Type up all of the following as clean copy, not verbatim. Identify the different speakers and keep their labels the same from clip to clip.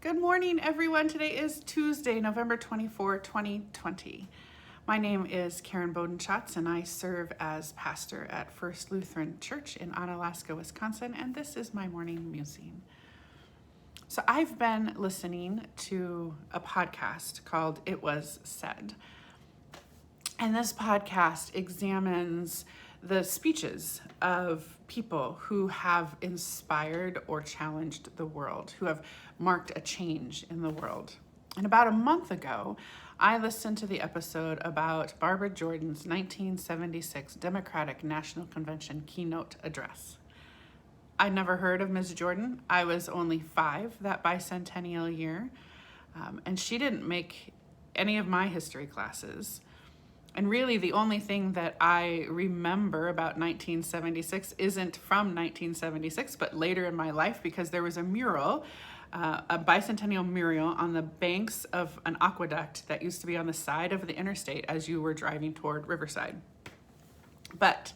Speaker 1: Good morning, everyone. Today is Tuesday, November 24, 2020. My name is Karen Bodenschatz, and I serve as pastor at First Lutheran Church in Onalaska, Wisconsin, and this is my morning musing. So I've been listening to a podcast called It Was Said, and this podcast examines the speeches of people who have inspired or challenged the world, who have marked a change in the world. And about a month ago, I listened to the episode about Barbara Jordan's 1976 Democratic National Convention keynote address. I'd never heard of Ms. Jordan. I was only 5 that bicentennial year, and she didn't make any of my history classes. And really, the only thing that I remember about 1976 isn't from 1976, but later in my life, because there was a mural, a bicentennial mural on the banks of an aqueduct that used to be on the side of the interstate as you were driving toward Riverside. But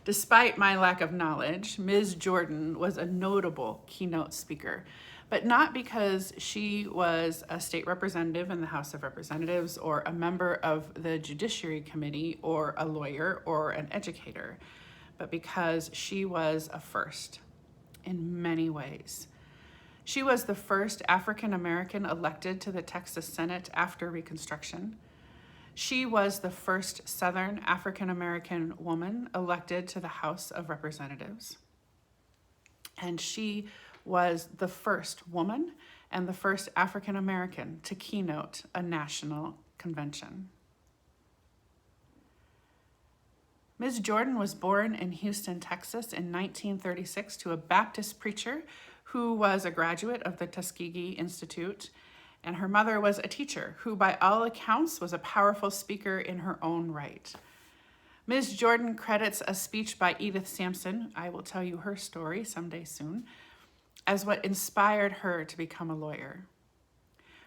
Speaker 1: despite my lack of knowledge, Ms. Jordan was a notable keynote speaker, but not because she was a state representative in the House of Representatives or a member of the Judiciary Committee or a lawyer or an educator, but because she was a first in many ways. She was the first African American elected to the Texas Senate after Reconstruction. She was the first Southern African American woman elected to the House of Representatives. And she was the first woman and the first African American to keynote a national convention. Ms. Jordan was born in Houston, Texas in 1936 to a Baptist preacher who was a graduate of the Tuskegee Institute, and her mother was a teacher who, by all accounts, was a powerful speaker in her own right. Ms. Jordan credits a speech by Edith Sampson, I will tell you her story someday soon, as what inspired her to become a lawyer.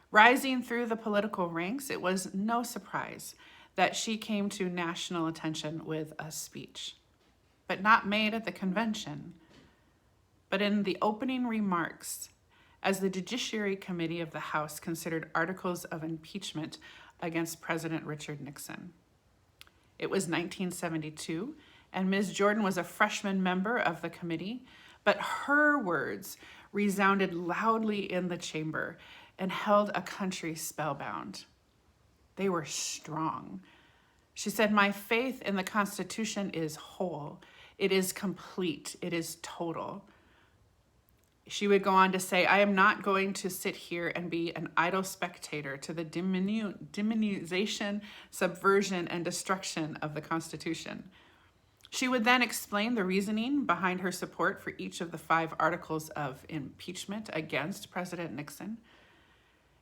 Speaker 1: Rising through the political ranks, it was no surprise that she came to national attention with a speech, but not made at the convention, but in the opening remarks as the Judiciary Committee of the House considered articles of impeachment against President Richard Nixon. It was 1972, and Ms. Jordan was a freshman member of the committee, but her words resounded loudly in the chamber and held a country spellbound. They were strong. She said, "My faith in the Constitution is whole. It is complete. It is total." She would go on to say, "I am not going to sit here and be an idle spectator to the demonization, subversion, and destruction of the Constitution." She would then explain the reasoning behind her support for each of the 5 articles of impeachment against President Nixon.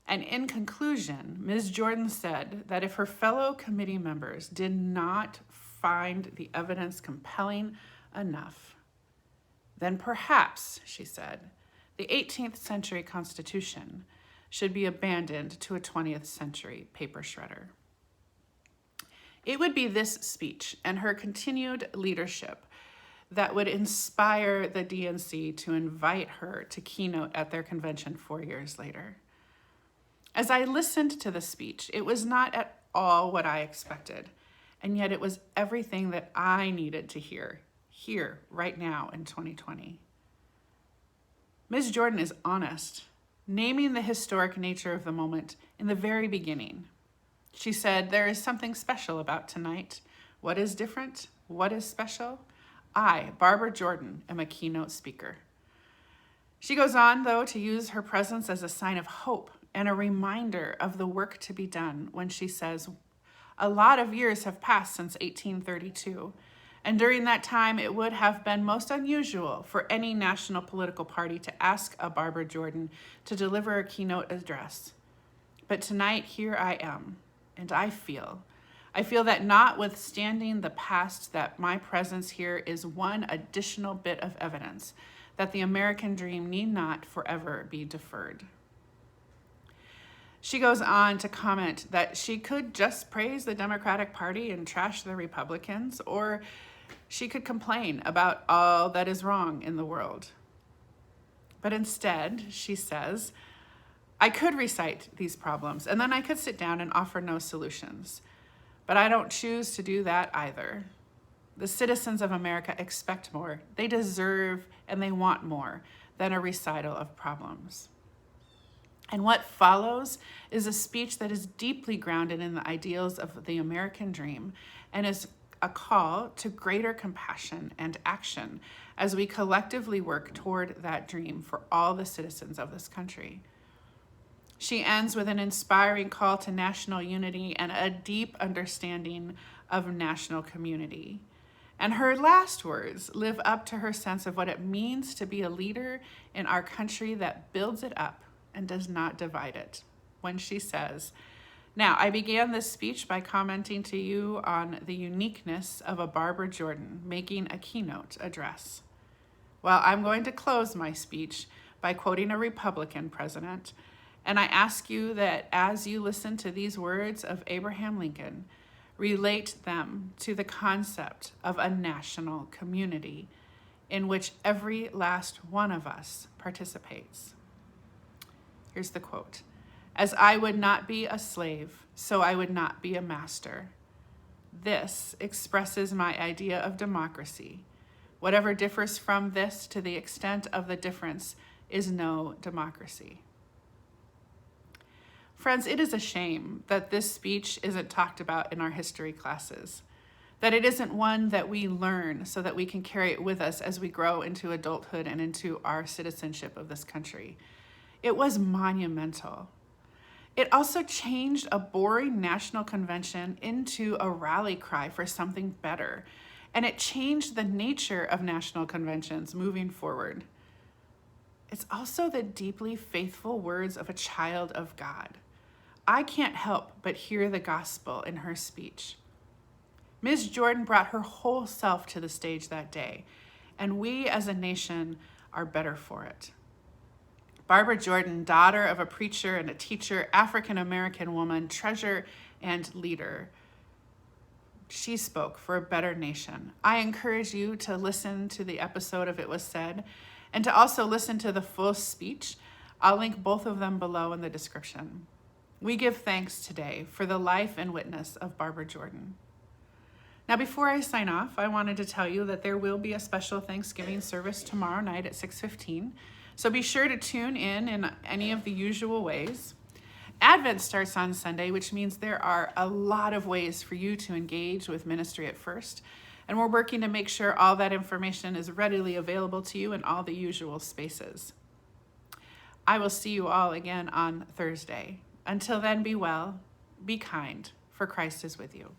Speaker 1: And in conclusion, Ms. Jordan said that if her fellow committee members did not find the evidence compelling enough, then perhaps, she said, the 18th century Constitution should be abandoned to a 20th century paper shredder. It would be this speech and her continued leadership that would inspire the DNC to invite her to keynote at their convention 4 years later. As I listened to the speech, it was not at all what I expected, and yet it was everything that I needed to hear, here, right now in 2020. Ms. Jordan is honest, naming the historic nature of the moment in the very beginning. She said, "There is something special about tonight. What is different? What is special? I, Barbara Jordan, am a keynote speaker." She goes on, though, to use her presence as a sign of hope and a reminder of the work to be done when she says, "A lot of years have passed since 1832, and during that time it would have been most unusual for any national political party to ask a Barbara Jordan to deliver a keynote address. But tonight, here I am. And I feel that notwithstanding the past, that my presence here is one additional bit of evidence that the American dream need not forever be deferred." She goes on to comment that she could just praise the Democratic Party and trash the Republicans, or she could complain about all that is wrong in the world. But instead, she says, I could recite these problems, and then I could sit down and offer no solutions. But I don't choose to do that either. The citizens of America expect more. They deserve and they want more than a recital of problems. And what follows is a speech that is deeply grounded in the ideals of the American dream and is a call to greater compassion and action as we collectively work toward that dream for all the citizens of this country. She ends with an inspiring call to national unity and a deep understanding of national community. And her last words live up to her sense of what it means to be a leader in our country that builds it up and does not divide it, when she says, "Now, I began this speech by commenting to you on the uniqueness of a Barbara Jordan making a keynote address. Well, I'm going to close my speech by quoting a Republican president, and I ask you that as you listen to these words of Abraham Lincoln, relate them to the concept of a national community in which every last one of us participates." Here's the quote. "As I would not be a slave, so I would not be a master. This expresses my idea of democracy. Whatever differs from this to the extent of the difference is no democracy." Friends, it is a shame that this speech isn't talked about in our history classes, that it isn't one that we learn so that we can carry it with us as we grow into adulthood and into our citizenship of this country. It was monumental. It also changed a boring national convention into a rally cry for something better, and it changed the nature of national conventions moving forward. It's also the deeply faithful words of a child of God. I can't help but hear the gospel in her speech. Ms. Jordan brought her whole self to the stage that day, and we as a nation are better for it. Barbara Jordan, daughter of a preacher and a teacher, African-American woman, treasure and leader, she spoke for a better nation. I encourage you to listen to the episode of It Was Said and to also listen to the full speech. I'll link both of them below in the description. We give thanks today for the life and witness of Barbara Jordan. Now, before I sign off, I wanted to tell you that there will be a special Thanksgiving service tomorrow night at 6:15. So be sure to tune in any of the usual ways. Advent starts on Sunday, which means there are a lot of ways for you to engage with ministry at First. And we're working to make sure all that information is readily available to you in all the usual spaces. I will see you all again on Thursday. Until then, be well, be kind, for Christ is with you.